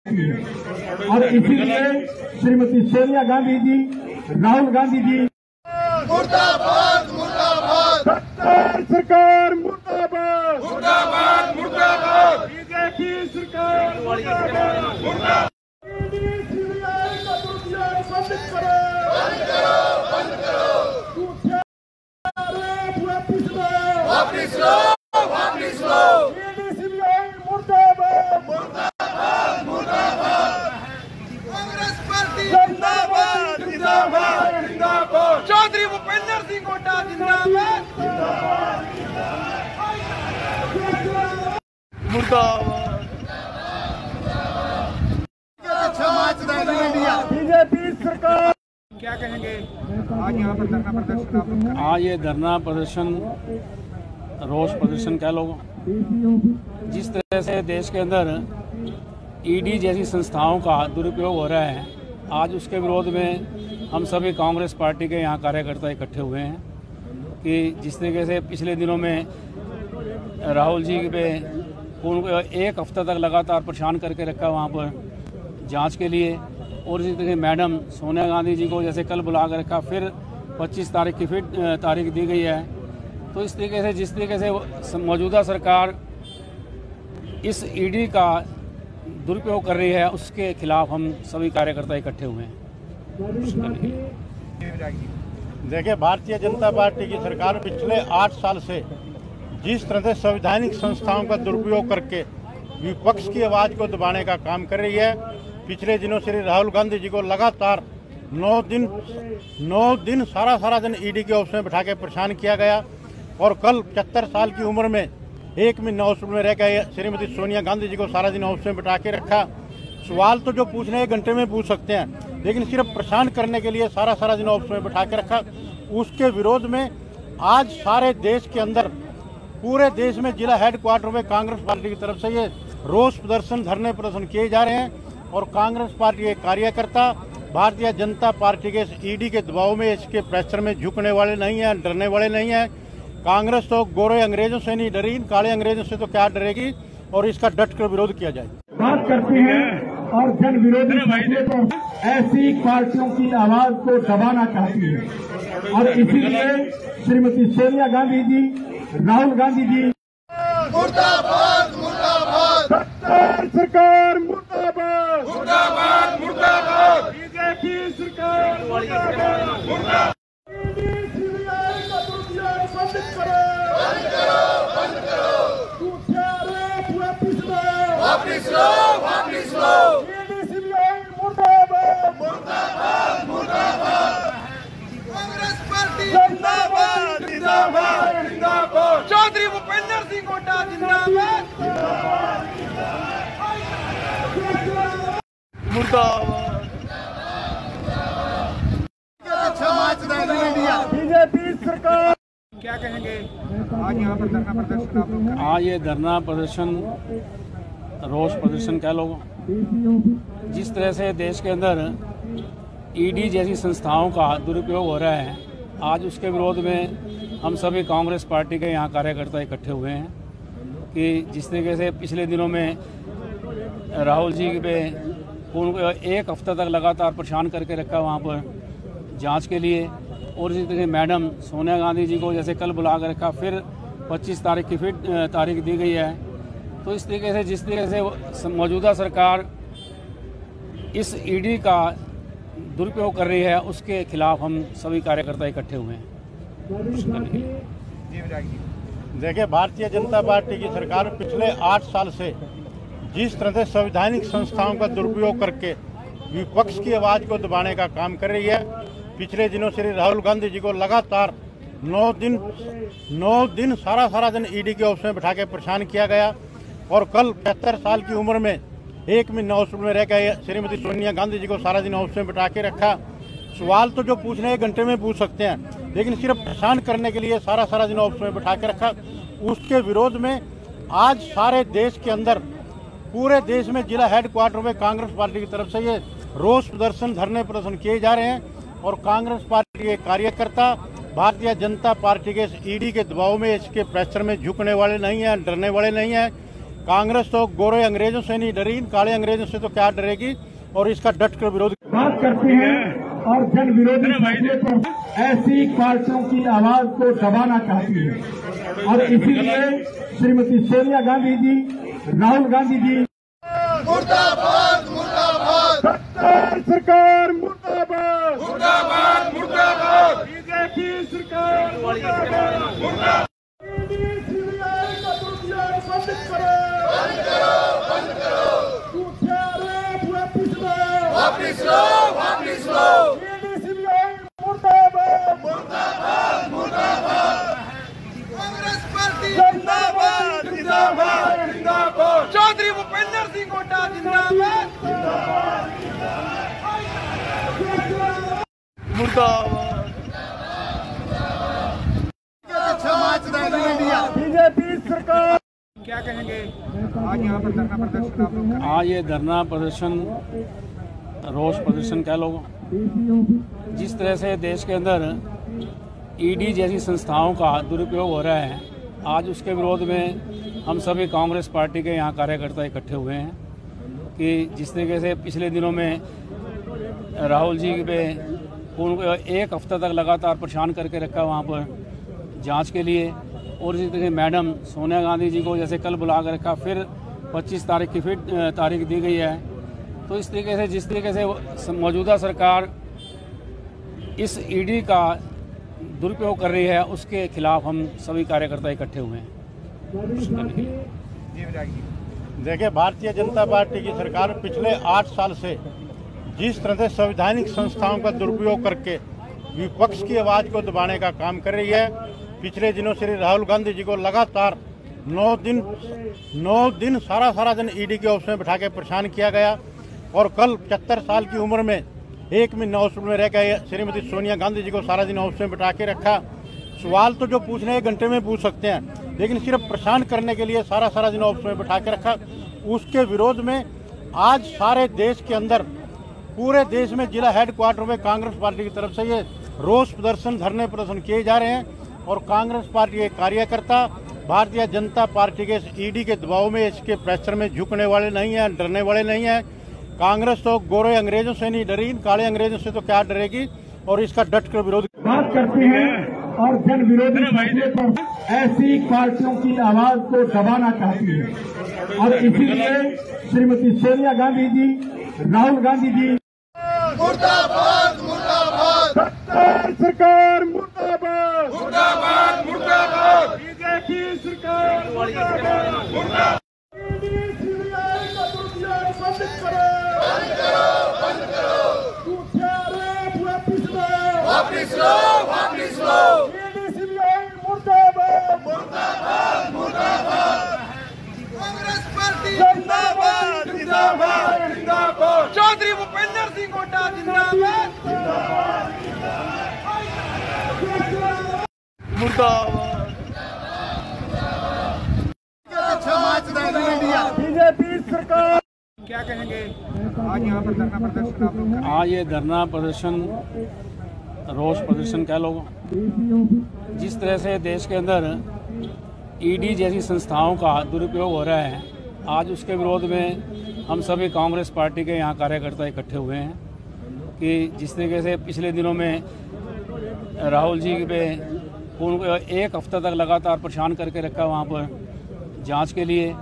और इसीलिए श्रीमती सोनिया गांधी जी, राहुल गांधी जी, मुर्दाबाद मुर्दाबाद सरकार मुर्दाबाद, मुर्दाबाद मुर्दाबाद बीजेपी सरकार मुर्दाबाद, वापिस लो वापिस लो मुर्दाबाद, मुर्दाबाद मुर्दाबाद कांग्रेस पार्टी जिंदाबाद जिंदाबाद जिंदाबाद चौधरी भूपेंद्र सिंह हुड्डा जिंदाबाद मुर्दाबाद बीजेपी सरकार। क्या कहेंगे आज यहाँ पर धरना प्रदर्शन? आज ये धरना प्रदर्शन, रोष प्रदर्शन कह लो, जिस तरह से देश के अंदर ईडी जैसी संस्थाओं का दुरुपयोग हो रहा है, आज उसके विरोध में हम सभी कांग्रेस पार्टी के यहाँ कार्यकर्ता इकट्ठे हुए हैं कि जिस तरीके से पिछले दिनों में राहुल जी पे उनको एक हफ्ता तक लगातार परेशान करके रखा वहाँ पर जांच के लिए, और इसी तरह मैडम सोनिया गांधी जी को जैसे कल बुला कर रखा, फिर 25 तारीख की फिर तारीख दी गई है। तो इस तरीके से जिस तरीके से मौजूदा सरकार इस ईडी का दुरुपयोग कर रही है, उसके खिलाफ हम सभी कार्यकर्ता इकट्ठे हुए हैं। देखिए, भारतीय जनता पार्टी की सरकार पिछले 8 साल से जिस तरह से संवैधानिक संस्थाओं का दुरुपयोग करके विपक्ष की आवाज़ को दबाने का काम कर रही है। पिछले दिनों श्री राहुल गांधी जी को लगातार 9 दिन सारा दिन ईडी के ऑफिस में बिठा के परेशान किया गया, और कल 75 साल की उम्र में 1 महीना हॉस्पिटल में रह गए श्रीमती सोनिया गांधी जी को सारा दिन ऑफिस में बिठा के रखा। सवाल तो जो पूछने 1 घंटे में पूछ सकते हैं, लेकिन सिर्फ परेशान करने के लिए सारा दिन ऑफिस में बिठा के रखा। उसके विरोध में आज सारे देश के अंदर, पूरे देश में जिला हेडक्वार्टर में कांग्रेस पार्टी की तरफ से ये रोष प्रदर्शन, धरने प्रदर्शन किए जा रहे हैं। और कांग्रेस पार्टी के कार्यकर्ता भारतीय जनता पार्टी के ईडी के दबाव में, इसके प्रेशर में झुकने वाले नहीं हैं, डरने वाले नहीं हैं। कांग्रेस तो गोरे अंग्रेजों से नहीं डरी, काले अंग्रेजों से तो क्या डरेगी, और इसका डट कर विरोध किया जाए। बात करते हैं और जन विरोधी फैसले पर ऐसी पार्टियों की आवाज को दबाना चाहती है, और इसीलिए श्रीमती सोनिया गांधी जी, राहुल गांधी जी, मुर्दाबाद मुर्दाबाद सरकार मुर्दाबाद, मुर्दाबाद मुर्दाबाद बीजेपी सरकार मुर्दाबाद, वापिस लो वापिस लो मुर्दाबाद, मुर्दाबाद मुर्दाबाद कांग्रेस पार्टी जिंदाबाद जिंदाबाद जिंदाबाद चौधरी भूपेंद्र सिंह हुड्डा जिंदाबाद मुर्दाबाद बीजेपी सरकार। क्या कहेंगे आज यहाँ पर धरना प्रदर्शन? आज ये धरना प्रदर्शन, रोष प्रदर्शन कह लो, जिस तरह से देश के अंदर ईडी जैसी संस्थाओं का दुरुपयोग हो रहा है, आज उसके विरोध में हम सभी कांग्रेस पार्टी के यहाँ कार्यकर्ता इकट्ठे हुए हैं कि जिस तरीके से पिछले दिनों में राहुल जी पे उनको एक हफ्ता तक लगातार परेशान करके रखा वहाँ पर जांच के लिए, और इसी तरह मैडम सोनिया गांधी जी को जैसे कल बुला कर रखा, फिर 25 तारीख की फिर तारीख दी गई है। तो इस तरीके से जिस तरीके से मौजूदा सरकार इस ईडी का दुरुपयोग कर रही है, उसके खिलाफ हम सभी कार्यकर्ता इकट्ठे हुए हैं। देखिए, भारतीय जनता पार्टी की सरकार पिछले 8 साल से जिस तरह से संवैधानिक संस्थाओं का दुरुपयोग करके विपक्ष की आवाज़ को दबाने का काम कर रही है। पिछले दिनों श्री राहुल गांधी जी को लगातार 9 दिन सारा दिन ईडी के ऑफिस में बिठा के परेशान किया गया, और कल 75 साल की उम्र में 1 महीना हॉस्पिटल में रह गए श्रीमती सोनिया गांधी जी को सारा दिन ऑफिस में बिठा के रखा। सवाल तो जो पूछने 1 घंटे में पूछ सकते हैं, लेकिन सिर्फ परेशान करने के लिए सारा दिन ऑफिस में बिठा के रखा। उसके विरोध में आज सारे देश के अंदर, पूरे देश में जिला हेडक्वार्टर में कांग्रेस पार्टी की तरफ से ये रोष प्रदर्शन, धरने प्रदर्शन किए जा रहे हैं। और कांग्रेस पार्टी के कार्यकर्ता भारतीय जनता पार्टी के ईडी के दबाव में, इसके प्रेशर में झुकने वाले नहीं हैं, डरने वाले नहीं हैं। कांग्रेस तो गोरे अंग्रेजों से नहीं डरी, काले अंग्रेजों से तो क्या डरेगी, और इसका डट कर विरोध बात करते हैं और जन विरोधी फैसले पर ऐसी पार्टियों की आवाज को दबाना चाहती है। और इसीलिए श्रीमती सोनिया गांधी जी, राहुल गांधी जी, मुर्दाबाद मुर्दाबाद सरकार मुर्दाबाद, मुर्दाबाद मुर्दाबाद बीजेपी सरकार मुर्दाबाद, सीबीआई का दुरुपयोग बंद करो, बंद करो झूठे आरोप वापिस लो, वापिस लो वापिस लो सीबीआई मुर्दाबाद, मुर्दाबाद मुर्दाबाद कांग्रेस पार्टी जिंदाबाद जिंदाबाद जिंदाबाद चौधरी भूपेंद्र सिंह हुड्डा जिंदाबाद मुर्दाबाद बीजेपी सरकार। क्या कहेंगे आज यहाँ पर धरना प्रदर्शन आप लोग आज ये धरना प्रदर्शन, रोष प्रदर्शन कह लो, जिस तरह से देश के अंदर ईडी जैसी संस्थाओं का दुरुपयोग हो रहा है, आज उसके विरोध में हम सभी कांग्रेस पार्टी के यहाँ कार्यकर्ता इकट्ठे हुए हैं कि जिस तरीके से पिछले दिनों में राहुल जी पे उनको एक हफ्ता तक लगातार परेशान करके रखा वहाँ पर जांच के लिए, और इसी तरह मैडम सोनिया गांधी जी को जैसे कल बुला कर रखा, फिर 25 तारीख की फिर तारीख दी गई है। तो इस तरीके से जिस तरीके से मौजूदा सरकार इस ईडी का दुरुपयोग कर रही है, उसके खिलाफ हम सभी कार्यकर्ता इकट्ठे हुए हैं। देखिए, भारतीय जनता पार्टी की सरकार पिछले 8 साल से जिस तरह से संवैधानिक संस्थाओं का दुरुपयोग करके विपक्ष की आवाज़ को दबाने का काम कर रही है। पिछले दिनों श्री राहुल गांधी जी को लगातार 9 दिन सारा दिन ईडी के ऑफिस में बिठा के परेशान किया गया, और कल 75 साल की उम्र में 1 महीना हॉस्पिटल में रह गए श्रीमती सोनिया गांधी जी को सारा दिन ऑफिस में बिठा के रखा। सवाल तो जो पूछने 1 घंटे में पूछ सकते हैं, लेकिन सिर्फ परेशान करने के लिए सारा दिन ऑफिस में बिठा के रखा। उसके विरोध में आज सारे देश के अंदर, पूरे देश में जिला हेडक्वार्टर में कांग्रेस पार्टी की तरफ से ये रोष प्रदर्शन, धरने प्रदर्शन किए जा रहे हैं। और कांग्रेस पार्टी के कार्यकर्ता भारतीय जनता पार्टी के ईडी के दबाव में, इसके प्रेशर में झुकने वाले नहीं हैं, डरने वाले नहीं हैं। कांग्रेस तो गोरे अंग्रेजों से नहीं डरी, काले अंग्रेजों से तो क्या डरेगी, और इसका डट कर विरोध बात करते हैं और जन विरोधी फैसले पर ऐसी पार्टियों की आवाज को दबाना चाहती है। और इसीलिए श्रीमती सोनिया गांधी जी, राहुल गांधी जी, मुर्दाबाद मुर्दाबाद सरकार मुर्दाबाद, मुर्दाबाद मुर्दाबाद बीजेपी सरकार मुर्दाबाद, सीबीआई का दुरुपयोग बंद करो, बंद करो झूठे आरोप वापिस लो, वापिस लो वापिस लो सीबीआई मुर्दाबाद, मुर्दाबाद मुर्दाबाद कांग्रेस पार्टी जिंदाबाद जिंदाबाद जिंदाबाद चौधरी भूपेंद्र सिंह हुड्डा जिंदाबाद मुर्दाबाद बीजेपी सरकार। क्या कहेंगे आज यहाँ पर धरना प्रदर्शन आप लोग आज ये धरना प्रदर्शन, रोष प्रदर्शन कह लो, जिस तरह से देश के अंदर ईडी जैसी संस्थाओं का दुरुपयोग हो रहा है, आज उसके विरोध में हम सभी कांग्रेस पार्टी के यहाँ कार्यकर्ता इकट्ठे हुए हैं कि जिस तरीके से पिछले दिनों में राहुल जी पे उनको एक हफ्ता तक लगातार परेशान करके रखा वहाँ पर जांच के लिए,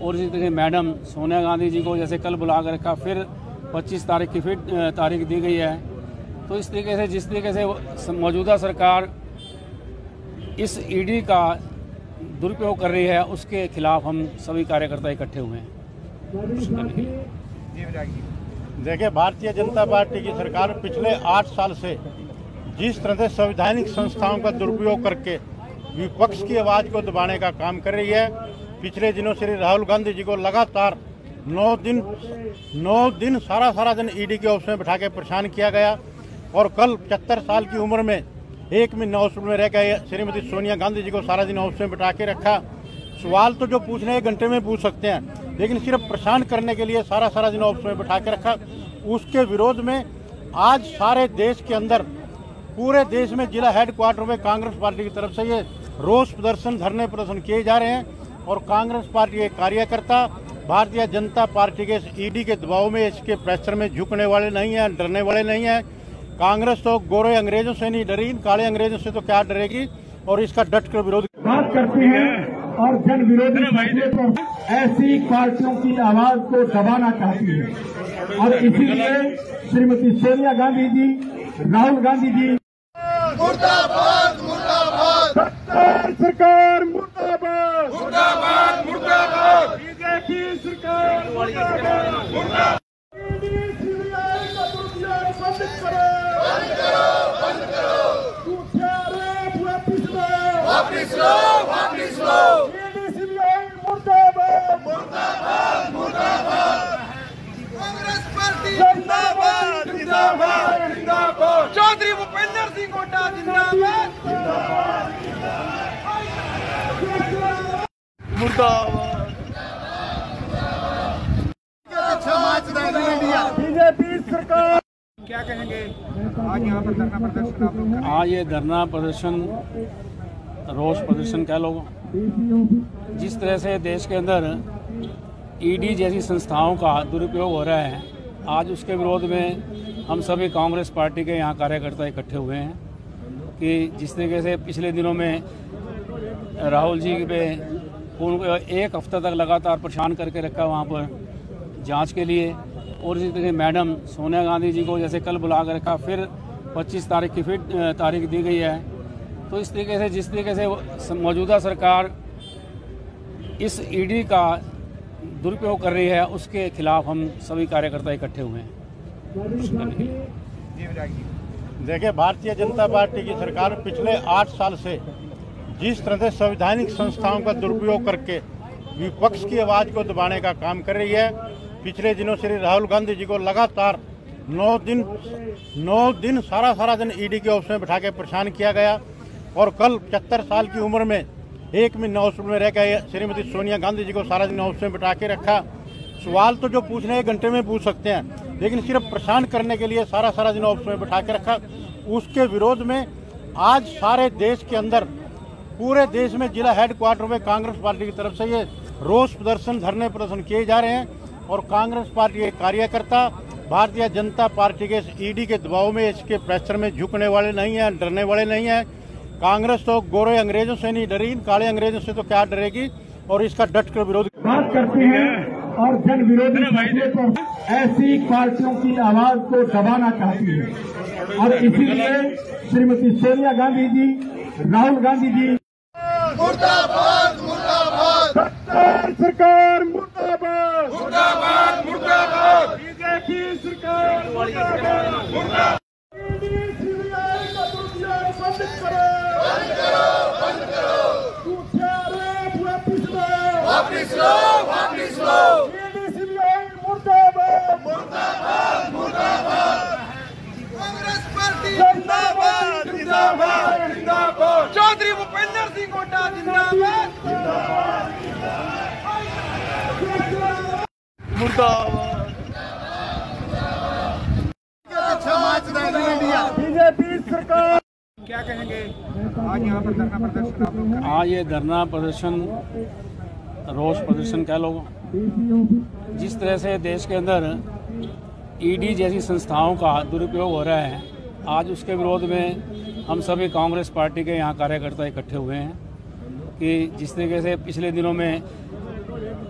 और इसी तरह मैडम सोनिया गांधी जी को जैसे कल बुला कर रखा, फिर 25 तारीख की फिर तारीख दी गई है। तो इस तरीके से जिस तरीके से मौजूदा सरकार इस ईडी का दुरुपयोग कर रही है, उसके खिलाफ हम सभी कार्यकर्ता इकट्ठे हुए हैं। देखिए, भारतीय जनता पार्टी की सरकार पिछले 8 साल से जिस तरह से संवैधानिक संस्थाओं का दुरुपयोग करके विपक्ष की आवाज़ को दबाने का काम कर रही है। पिछले दिनों श्री राहुल गांधी जी को लगातार 9 दिन सारा दिन ईडी के ऑफिस में बिठा के परेशान किया गया, और कल 75 साल की उम्र में 1 महीना हॉस्पिटल में रह गए श्रीमती सोनिया गांधी जी को सारा दिन ऑफिस में बिठा के रखा। सवाल तो जो पूछने 1 घंटे में पूछ सकते हैं, लेकिन सिर्फ परेशान करने के लिए सारा दिन ऑफिस में बिठा के रखा। उसके विरोध में आज सारे देश के अंदर, पूरे देश में जिला हेडक्वार्टर में कांग्रेस पार्टी की तरफ से ये रोष प्रदर्शन, धरने प्रदर्शन किए जा रहे हैं। और कांग्रेस पार्टी के कार्यकर्ता भारतीय जनता पार्टी के ईडी के दबाव में, इसके प्रेशर में झुकने वाले नहीं हैं, डरने वाले नहीं हैं। कांग्रेस तो गोरे अंग्रेजों से नहीं डरी, काले अंग्रेजों से तो क्या डरेगी, और इसका डट कर विरोध बात करते हैं और जन विरोधी फैसले पर ऐसी पार्टियों की आवाज को दबाना चाहती है। और इसीलिए श्रीमती सोनिया गांधी जी, राहुल गांधी जी, मुर्दाबाद मुर्दाबाद सरकार मुर्दाबाद, मुर्दाबाद मुर्दाबाद बीजेपी सरकार मुर्दाबाद, वापिस लो वापिस लो मुर्दाबाद, मुर्दाबाद मुर्दाबाद कांग्रेस पार्टी जिंदाबाद जिंदाबाद जिंदाबाद चौधरी भूपेंद्र सिंह हुड्डा जिंदाबाद मुर्दाबाद बीजेपी सरकार। क्या कहेंगे आज यहाँ पर धरना प्रदर्शन आप लोग कर रहे हैं? आज ये धरना प्रदर्शन, रोष प्रदर्शन कह लो, जिस तरह से देश के अंदर ईडी जैसी संस्थाओं का दुरुपयोग हो रहा है, आज उसके विरोध में हम सभी कांग्रेस पार्टी के यहाँ कार्यकर्ता इकट्ठे हुए हैं कि जिस तरीके से पिछले दिनों में राहुल जी पे उनको एक हफ्ता तक लगातार परेशान करके रखा वहाँ पर जांच के लिए, और इसी तरह मैडम सोनिया गांधी जी को जैसे कल बुला कर रखा, फिर 25 तारीख की फिर तारीख दी गई है। तो इस तरीके से जिस तरीके से मौजूदा सरकार इस ईडी का दुरुपयोग कर रही है, उसके खिलाफ हम सभी कार्यकर्ता इकट्ठे हुए हैं। देखिए, भारतीय जनता पार्टी की सरकार पिछले 8 साल से जिस तरह से संवैधानिक संस्थाओं का दुरुपयोग करके विपक्ष की आवाज़ को दबाने का काम कर रही है। पिछले दिनों श्री राहुल गांधी जी को लगातार 9 दिन सारा दिन ईडी के ऑफिस में बिठा के परेशान किया गया, और कल 75 साल की उम्र में 1 महीना हॉस्पिटल में रह गए श्रीमती सोनिया गांधी जी को सारा दिन ऑफिस में बिठा के रखा। सवाल तो जो पूछने 1 घंटे में पूछ सकते हैं, लेकिन सिर्फ परेशान करने के लिए सारा दिन ऑफिस में बिठा के रखा। उसके विरोध में आज सारे देश के अंदर, पूरे देश में जिला हेडक्वार्टर में कांग्रेस पार्टी की तरफ से ये रोष प्रदर्शन, धरने प्रदर्शन किए जा रहे हैं, और कांग्रेस पार्टी के कार्यकर्ता भारतीय जनता पार्टी के ईडी के दबाव में, इसके प्रेशर में झुकने वाले नहीं हैं, डरने वाले नहीं हैं। कांग्रेस तो गोरे अंग्रेजों से नहीं डरी, काले अंग्रेजों से तो क्या डरेगी, और इसका डट कर विरोध बात करते हैं और जन विरोधी फैसले पर ऐसी पार्टियों की आवाज को दबाना चाहती है। और इसीलिए श्रीमती सोनिया गांधी जी, राहुल गांधी जी, मुर्दाबाद मुर्दाबाद सरकार मुर्दाबाद, मुर्दाबाद मुर्दाबाद बीजेपी सरकार मुर्दाबाद, वापिस लो वापिस लो मुर्दाबाद, मुर्दाबाद मुर्दाबाद कांग्रेस पार्टी जिंदाबाद जिंदाबाद जिंदाबाद चौधरी भूपेंद्र सिंह हुड्डा जिंदाबाद मुर्दाबाद बीजेपी सरकार। क्या कहेंगे आज यहाँ पर धरना प्रदर्शन आप लोग कर रहे हैं? आज ये धरना प्रदर्शन, रोष प्रदर्शन कह लो, जिस तरह से देश के अंदर ईडी जैसी संस्थाओं का दुरुपयोग हो रहा है, आज उसके विरोध में हम सभी कांग्रेस पार्टी के यहाँ कार्यकर्ता इकट्ठे हुए हैं कि जिस तरीके से पिछले दिनों में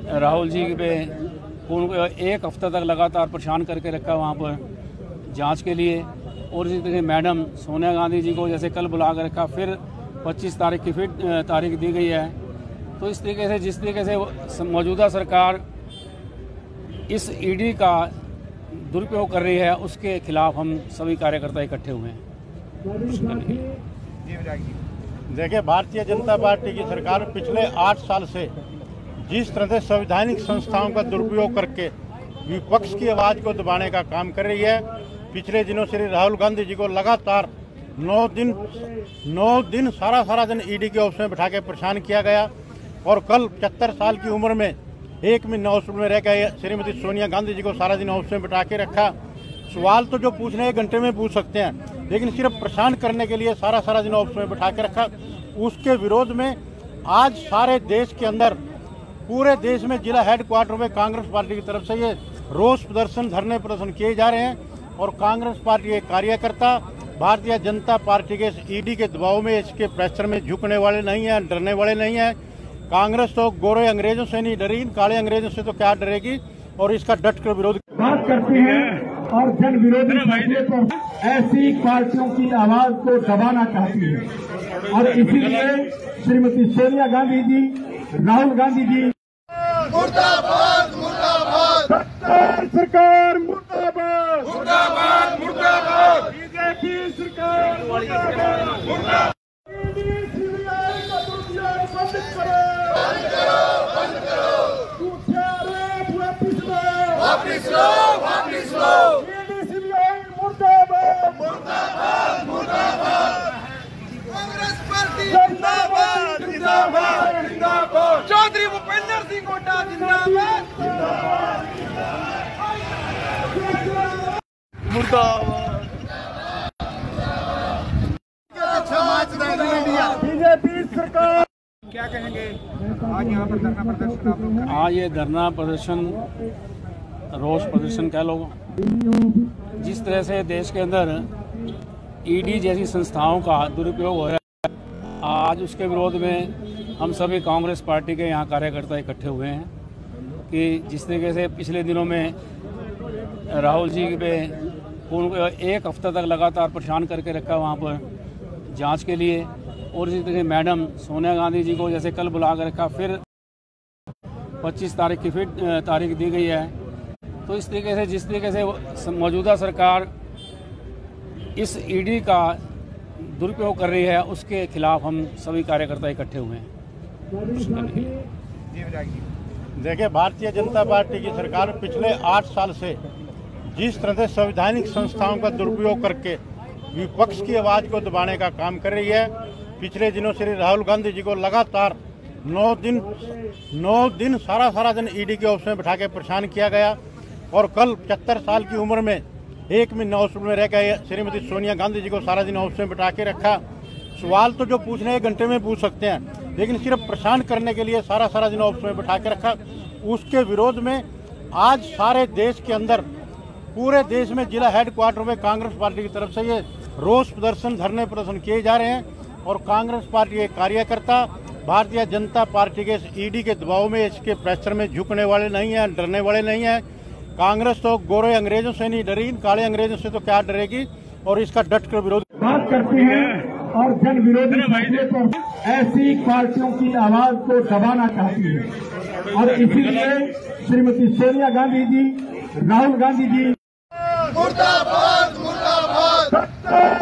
राहुल जी पे उनको एक हफ्ता तक लगातार परेशान करके रखा वहाँ पर जांच के लिए, और इसी तरह मैडम सोनिया गांधी जी को जैसे कल बुला कर रखा, फिर 25 तारीख की फिर तारीख दी गई है। तो इस तरीके से जिस तरीके से मौजूदा सरकार इस ईडी का दुरुपयोग कर रही है, उसके खिलाफ हम सभी कार्यकर्ता इकट्ठे हुए हैं। देखिए, भारतीय जनता पार्टी की सरकार पिछले 8 साल से जिस तरह से संवैधानिक संस्थाओं का दुरुपयोग करके विपक्ष की आवाज़ को दबाने का काम कर रही है। पिछले दिनों श्री राहुल गांधी जी को लगातार 9 दिन सारा दिन ईडी के ऑफिस में बिठा के परेशान किया गया, और कल 75 साल की उम्र में 1 महीना हॉस्पिटल में रह गए श्रीमती सोनिया गांधी जी को सारा दिन ऑफिस में बिठा के रखा। सवाल तो जो पूछने 1 घंटे में पूछ सकते हैं, लेकिन सिर्फ परेशान करने के लिए सारा दिन ऑफिस में बिठा के रखा। उसके विरोध में आज सारे देश के अंदर, पूरे देश में जिला हेडक्वार्टर में कांग्रेस पार्टी की तरफ से ये रोष प्रदर्शन, धरने प्रदर्शन किए जा रहे हैं और कांग्रेस पार्टी के कार्यकर्ता भारतीय जनता पार्टी के ईडी के दबाव में, इसके प्रेशर में झुकने वाले नहीं हैं, डरने वाले नहीं हैं। कांग्रेस तो गोरे अंग्रेजों से नहीं डरी, काले अंग्रेजों से तो क्या डरेगी और इसका डट कर विरोध बात करते हैं और जन विरोधी फैसले पर ऐसी पार्टियों की आवाज को दबाना चाहती है और इसीलिए श्रीमती सोनिया गांधी जी, राहुल गांधी जी मुर्दाबाद मुर्दाबाद सरकार मुर्दाबाद मुर्दाबाद मुर्दाबाद बीजेपी सरकार मुर्दाबाद वापिस लो वापिस लो मुर्दाबाद मुर्दाबाद मुर्दाबाद कांग्रेस पार्टी जिंदाबाद जिंदाबाद जिंदाबाद चौधरी भूपेंद्र सिंह हुड्डा जिंदाबाद मुर्दाबाद बीजेपी सरकार क्या कहेंगे आज यहाँ पर धरना प्रदर्शन आप लोग आज ये धरना प्रदर्शन, रोष प्रदर्शन कह लो, जिस तरह से देश के अंदर ईडी जैसी संस्थाओं का दुरुपयोग हो रहा है, आज उसके विरोध में हम सभी कांग्रेस पार्टी के यहाँ कार्यकर्ता इकट्ठे हुए हैं कि जिस तरीके से पिछले दिनों में राहुल जी पे उनको एक हफ्ता तक लगातार परेशान करके रखा वहाँ पर जांच के लिए, और इसी तरह मैडम सोनिया गांधी जी को जैसे कल बुला कर रखा, फिर 25 तारीख की फिर तारीख दी गई है। तो इस तरीके से जिस तरीके से मौजूदा सरकार इस ईडी का दुरुपयोग कर रही है, उसके खिलाफ हम सभी कार्यकर्ता इकट्ठे हुए हैं। देखिए, भारतीय जनता पार्टी की सरकार पिछले 8 साल से जिस तरह से संवैधानिक संस्थाओं का दुरुपयोग करके विपक्ष की आवाज को दबाने का काम कर रही है। पिछले दिनों श्री राहुल गांधी जी को लगातार 9 दिन सारा दिन ईडी के ऑफिस में बिठा के परेशान किया गया और कल 75 साल की उम्र में 1 महीना हॉस्पिटल में रह गए श्रीमती सोनिया गांधी जी को सारा दिन ऑफिस में बिठा के रखा। सवाल तो जो पूछने 1 घंटे में पूछ सकते हैं, लेकिन सिर्फ परेशान करने के लिए सारा दिन ऑफिस में बिठा के रखा। उसके विरोध में आज सारे देश के अंदर, पूरे देश में जिला हेडक्वार्टर में कांग्रेस पार्टी की तरफ से ये रोष प्रदर्शन, धरने प्रदर्शन किए जा रहे हैं और कांग्रेस पार्टी के कार्यकर्ता भारतीय जनता पार्टी के ईडी के दबाव में, इसके प्रेशर में झुकने वाले नहीं हैं, डरने वाले नहीं हैं। कांग्रेस तो गोरे अंग्रेजों से नहीं डरी, काले अंग्रेजों से तो क्या डरेगी और इसका डट कर विरोध बात करते हैं और जन विरोधी फैसले पर ऐसी पार्टियों की आवाज को दबाना चाहती है और इसीलिए श्रीमती सोनिया गांधी जी, राहुल गांधी जी मुर्दाबाद मुर्दाबाद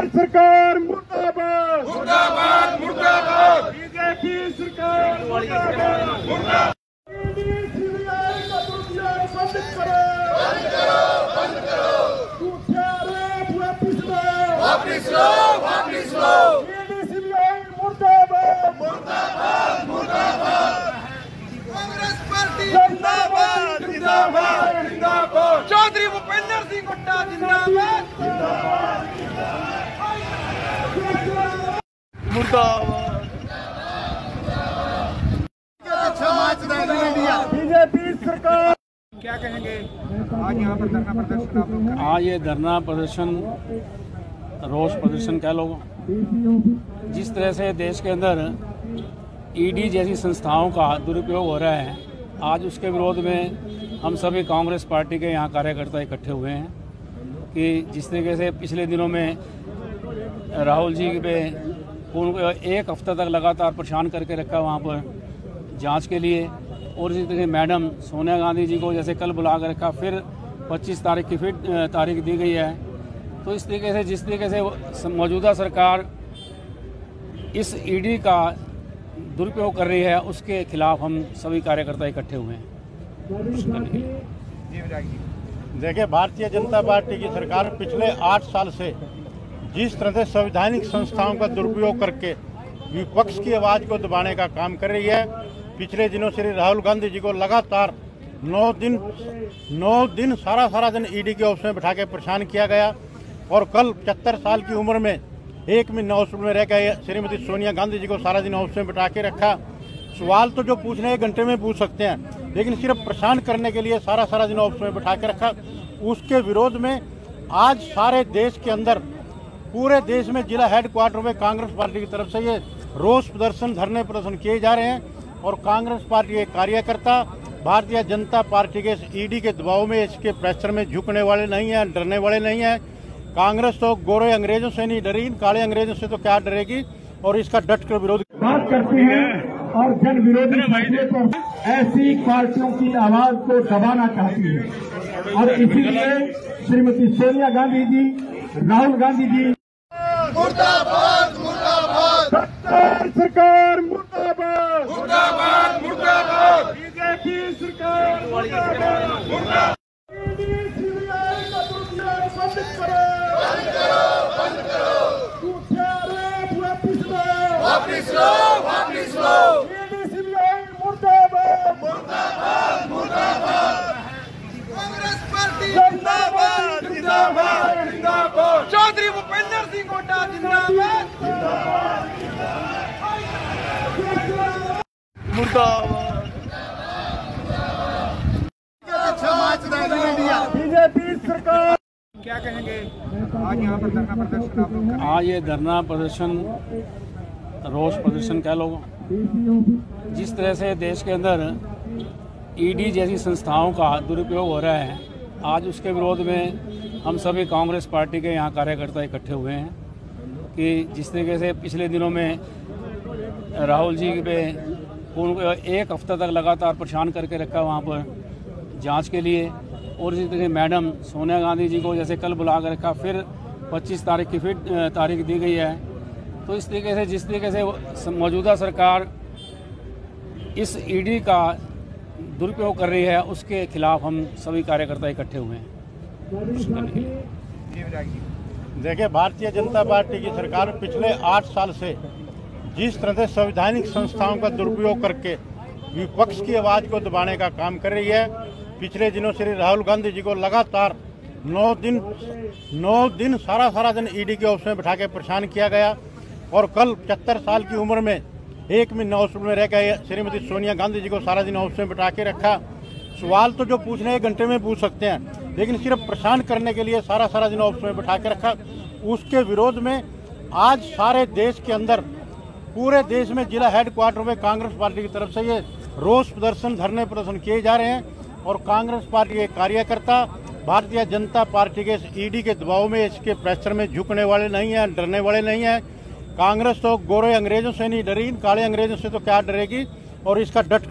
सरकार मुर्दाबाद मुर्दाबाद मुर्दाबाद बीजेपी सरकार मुर्दाबाद वापिस लो वापिस लो मुर्दाबाद मुर्दाबाद मुर्दाबाद कांग्रेस पार्टी जिंदाबाद जिंदाबाद जिंदाबाद चौधरी भूपेंद्र सिंह हुड्डा जिंदाबाद मुर्दाबाद बीजेपी सरकार क्या कहेंगे आज यहाँ पर धरना प्रदर्शन आप लोग आज ये धरना प्रदर्शन, रोष प्रदर्शन कह लो, जिस तरह से देश के अंदर ईडी जैसी संस्थाओं का दुरुपयोग हो रहा है, आज उसके विरोध में हम सभी कांग्रेस पार्टी के यहाँ कार्यकर्ता इकट्ठे हुए हैं कि जिस तरीके से पिछले दिनों में राहुल जी पे उनको एक हफ्ता तक लगातार परेशान करके रखा वहाँ पर जांच के लिए, और इसी तरह मैडम सोनिया गांधी जी को जैसे कल बुला कर रखा, फिर 25 तारीख की फिर तारीख दी गई है। तो इस तरीके से जिस तरीके से मौजूदा सरकार इस ईडी का दुरुपयोग कर रही है, उसके खिलाफ हम सभी कार्यकर्ता इकट्ठे हुए हैं। देखिए, भारतीय जनता पार्टी की सरकार पिछले 8 साल से जिस तरह से संवैधानिक संस्थाओं का दुरुपयोग करके विपक्ष की आवाज को दबाने का काम कर रही है। पिछले दिनों श्री राहुल गांधी जी को लगातार 9 दिन सारा दिन ईडी के ऑफिस में बिठा के परेशान किया गया और कल 75 साल की उम्र में 1 महीना हॉस्पिटल में रह गए श्रीमती सोनिया गांधी जी को सारा दिन ऑफिस में बिठा के रखा। सवाल तो जो पूछने 1 घंटे में पूछ सकते हैं, लेकिन सिर्फ परेशान करने के लिए सारा दिन ऑफिस में बिठा के रखा। उसके विरोध में आज सारे देश के अंदर, पूरे देश में जिला हेडक्वार्टर में कांग्रेस पार्टी की तरफ से ये रोष प्रदर्शन, धरने प्रदर्शन किए जा रहे हैं। और कांग्रेस पार्टी के कार्यकर्ता भारतीय जनता पार्टी के ईडी के दबाव में, इसके प्रेशर में झुकने वाले नहीं हैं, डरने वाले नहीं हैं। कांग्रेस तो गोरे अंग्रेजों से नहीं डरी, काले अंग्रेजों से तो क्या डरेगी, और इसका डट कर विरोध बात करते हैं और जन विरोधी फैसले पर ऐसी पार्टियों की आवाज को दबाना चाहती है। और इसीलिए श्रीमती सोनिया गांधी जी, राहुल गांधी जी, मुर्दाबाद मुर्दाबाद सरकार मुर्दाबाद, मुर्दाबाद मुर्दाबाद बीजेपी सरकार मुर्दाबाद, मुर्दाबाद। वापिस लो वापिस लो मुर्दाबाद, मुर्दाबाद मुर्दाबाद कांग्रेस पार्टी जिंदाबाद जिंदाबाद जिंदाबाद चौधरी भूपेंद्र सिंह हुड्डा जिंदाबाद मुर्दाबाद बीजेपी सरकार। क्या कहेंगे आज यहाँ पर धरना प्रदर्शन आप लोग कर रहे हैं? आज ये धरना प्रदर्शन, रोष प्रदर्शन कह लो, जिस तरह से देश के अंदर ईडी जैसी संस्थाओं का दुरुपयोग हो रहा है, आज उसके विरोध में हम सभी कांग्रेस पार्टी के यहाँ कार्यकर्ता इकट्ठे हुए हैं कि जिस तरीके से पिछले दिनों में राहुल जी पे उनको 1 हफ्ता तक लगातार परेशान करके रखा वहाँ पर जांच के लिए, और इसी तरह मैडम सोनिया गांधी जी को जैसे कल बुला कर रखा, फिर 25 तारीख की फिर तारीख दी गई है। तो इस तरीके से, जिस तरीके से मौजूदा सरकार इस ईडी का दुरुपयोग कर रही है, उसके खिलाफ हम सभी कार्यकर्ता इकट्ठे हुए हैं। देखिए, भारतीय जनता पार्टी की सरकार पिछले 8 साल से जिस तरह से संवैधानिक संस्थाओं का दुरुपयोग करके विपक्ष की आवाज़ को दबाने का काम कर रही है। पिछले दिनों श्री राहुल गांधी जी को लगातार 9 दिन सारा दिन ईडी के ऑफिस में बिठा के परेशान किया गया। और कल 75 साल की उम्र में 1 महीना हॉस्पिटल में रह गए श्रीमती सोनिया गांधी जी को सारा दिन ऑफिस में बिठा के रखा। सवाल तो जो पूछने 1 घंटे में पूछ सकते हैं, लेकिन सिर्फ परेशान करने के लिए सारा दिन ऑफिस में बिठा के रखा। उसके विरोध में आज सारे देश के अंदर, पूरे देश में जिला हेडक्वार्टर में कांग्रेस पार्टी की तरफ से ये रोष प्रदर्शन, धरने प्रदर्शन किए जा रहे हैं। और कांग्रेस पार्टी के कार्यकर्ता भारतीय जनता पार्टी के ईडी के दबाव में, इसके प्रेशर में झुकने वाले नहीं हैं, डरने वाले नहीं हैं। कांग्रेस तो गोरे अंग्रेजों से नहीं डरी, काले अंग्रेजों से तो क्या डरेगी, और इसका डट